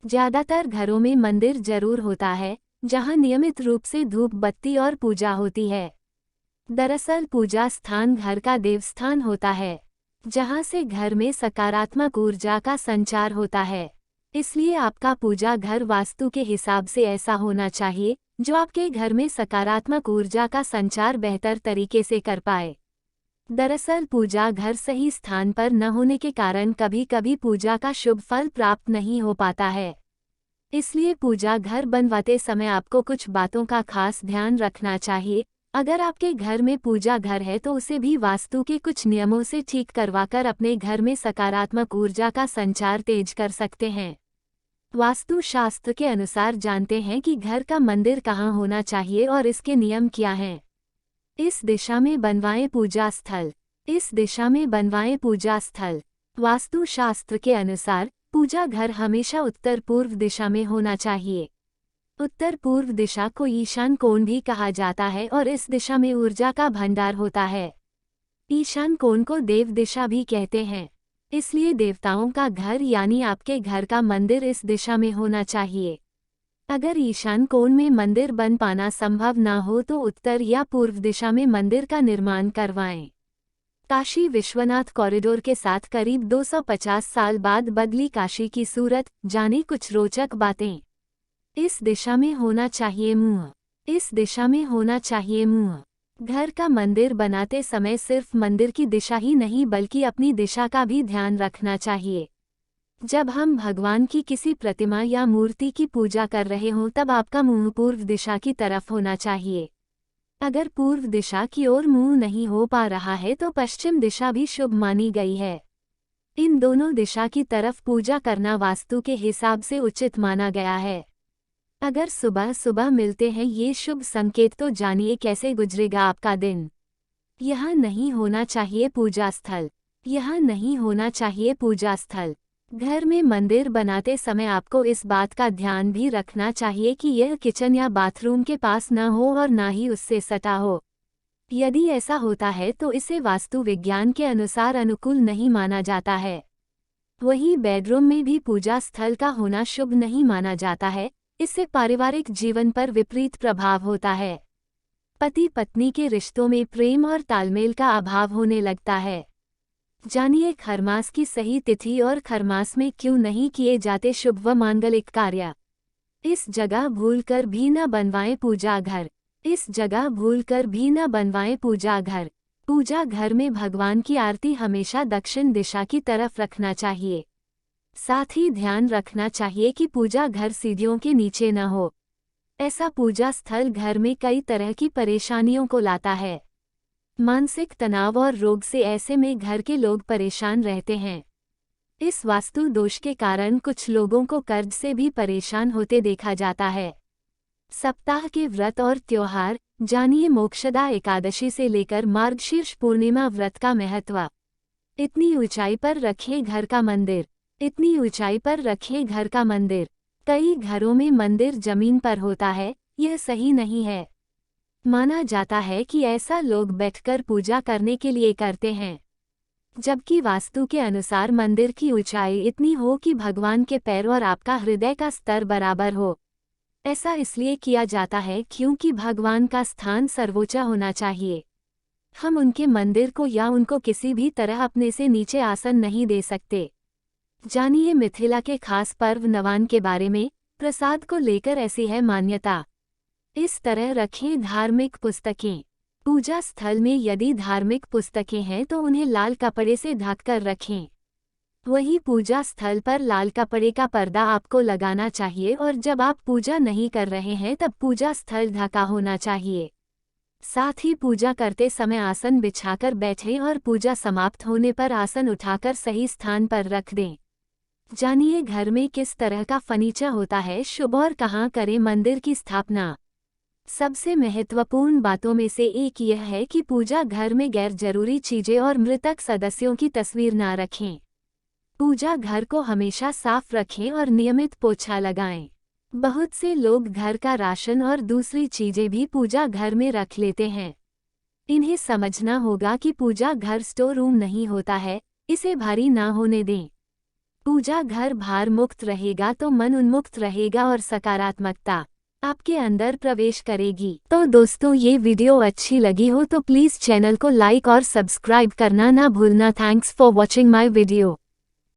ज्यादातर घरों में मंदिर जरूर होता है, जहां नियमित रूप से धूप बत्ती और पूजा होती है। दरअसल पूजा स्थान घर का देवस्थान होता है, जहां से घर में सकारात्मक ऊर्जा का संचार होता है। इसलिए आपका पूजा घर वास्तु के हिसाब से ऐसा होना चाहिए जो आपके घर में सकारात्मक ऊर्जा का संचार बेहतर तरीके से कर पाए। दरअसल पूजा घर सही स्थान पर न होने के कारण कभी कभी पूजा का शुभ फल प्राप्त नहीं हो पाता है। इसलिए पूजा घर बनवाते समय आपको कुछ बातों का खास ध्यान रखना चाहिए। अगर आपके घर में पूजा घर है तो उसे भी वास्तु के कुछ नियमों से ठीक करवाकर अपने घर में सकारात्मक ऊर्जा का संचार तेज कर सकते हैं। वास्तु शास्त्र के अनुसार जानते हैं कि घर का मंदिर कहाँ होना चाहिए और इसके नियम क्या हैं। इस दिशा में बनवाएं पूजा स्थल। इस दिशा में बनवाएं पूजा स्थल। वास्तु शास्त्र के अनुसार पूजा घर हमेशा उत्तर पूर्व दिशा में होना चाहिए। उत्तर पूर्व दिशा को ईशान कोण भी कहा जाता है और इस दिशा में ऊर्जा का भंडार होता है। ईशान कोण को देव दिशा भी कहते हैं। इसलिए देवताओं का घर यानी आपके घर का मंदिर इस दिशा में होना चाहिए। अगर ईशान कोण में मंदिर बन पाना संभव ना हो तो उत्तर या पूर्व दिशा में मंदिर का निर्माण करवाएं। काशी विश्वनाथ कॉरिडोर के साथ करीब 250 साल बाद बदली काशी की सूरत, जाने कुछ रोचक बातें। इस दिशा में होना चाहिए मुंह। इस दिशा में होना चाहिए मुंह। घर का मंदिर बनाते समय सिर्फ मंदिर की दिशा ही नहीं बल्कि अपनी दिशा का भी ध्यान रखना चाहिए। जब हम भगवान की किसी प्रतिमा या मूर्ति की पूजा कर रहे हों तब आपका मुंह पूर्व दिशा की तरफ होना चाहिए। अगर पूर्व दिशा की ओर मुंह नहीं हो पा रहा है तो पश्चिम दिशा भी शुभ मानी गई है। इन दोनों दिशा की तरफ पूजा करना वास्तु के हिसाब से उचित माना गया है। अगर सुबह सुबह मिलते हैं ये शुभ संकेत तो जानिए कैसे गुजरेगा आपका दिन। यहाँ नहीं होना चाहिए पूजा स्थल। यहाँ नहीं होना चाहिए पूजा स्थल। घर में मंदिर बनाते समय आपको इस बात का ध्यान भी रखना चाहिए कि यह किचन या बाथरूम के पास न हो और ना ही उससे सटा हो। यदि ऐसा होता है तो इसे वास्तु विज्ञान के अनुसार अनुकूल नहीं माना जाता है। वहीं बेडरूम में भी पूजा स्थल का होना शुभ नहीं माना जाता है। इससे पारिवारिक जीवन पर विपरीत प्रभाव होता है। पति पत्नी के रिश्तों में प्रेम और तालमेल का अभाव होने लगता है। जानिए खरमास की सही तिथि और खरमास में क्यों नहीं किए जाते शुभ व मांगलिक कार्य। इस जगह भूलकर भी न बनवाएं पूजा घर। इस जगह भूलकर भी न बनवाएं पूजा घर। पूजा घर में भगवान की आरती हमेशा दक्षिण दिशा की तरफ रखना चाहिए। साथ ही ध्यान रखना चाहिए कि पूजा घर सीढ़ियों के नीचे न हो। ऐसा पूजा स्थल घर में कई तरह की परेशानियों को लाता है। मानसिक तनाव और रोग से ऐसे में घर के लोग परेशान रहते हैं। इस वास्तु दोष के कारण कुछ लोगों को कर्ज से भी परेशान होते देखा जाता है। सप्ताह के व्रत और त्योहार, जानिए मोक्षदा एकादशी से लेकर मार्गशीर्ष पूर्णिमा व्रत का महत्व। इतनी ऊंचाई पर रखें घर का मंदिर। इतनी ऊंचाई पर रखें घर का मंदिर। कई घरों में मंदिर जमीन पर होता है, यह सही नहीं है। माना जाता है कि ऐसा लोग बैठकर पूजा करने के लिए करते हैं, जबकि वास्तु के अनुसार मंदिर की ऊंचाई इतनी हो कि भगवान के पैर और आपका हृदय का स्तर बराबर हो। ऐसा इसलिए किया जाता है क्योंकि भगवान का स्थान सर्वोच्च होना चाहिए। हम उनके मंदिर को या उनको किसी भी तरह अपने से नीचे आसन नहीं दे सकते। जानिए मिथिला के खास पर्व नवान के बारे में। प्रसाद को लेकर ऐसी है मान्यता। इस तरह रखें धार्मिक पुस्तकें। पूजा स्थल में यदि धार्मिक पुस्तकें हैं तो उन्हें लाल कपड़े से ढककर रखें। वहीं पूजा स्थल पर लाल कपड़े का पर्दा आपको लगाना चाहिए और जब आप पूजा नहीं कर रहे हैं तब पूजा स्थल ढका होना चाहिए। साथ ही पूजा करते समय आसन बिछाकर बैठें और पूजा समाप्त होने पर आसन उठाकर सही स्थान पर रख दें। जानिए घर में किस तरह का फर्नीचर होता है शुभ और कहाँ करें मंदिर की स्थापना। सबसे महत्वपूर्ण बातों में से एक यह है कि पूजा घर में गैर जरूरी चीजें और मृतक सदस्यों की तस्वीर ना रखें। पूजा घर को हमेशा साफ रखें और नियमित पोछा लगाएं। बहुत से लोग घर का राशन और दूसरी चीजें भी पूजा घर में रख लेते हैं। इन्हें समझना होगा कि पूजा घर स्टोर रूम नहीं होता है, इसे भारी ना होने दें। पूजा घर भार मुक्त रहेगा तो मन उन्मुक्त रहेगा और सकारात्मकता आपके अंदर प्रवेश करेगी। तो दोस्तों, ये वीडियो अच्छी लगी हो तो प्लीज़ चैनल को लाइक और सब्सक्राइब करना ना भूलना। Thanks for watching my video.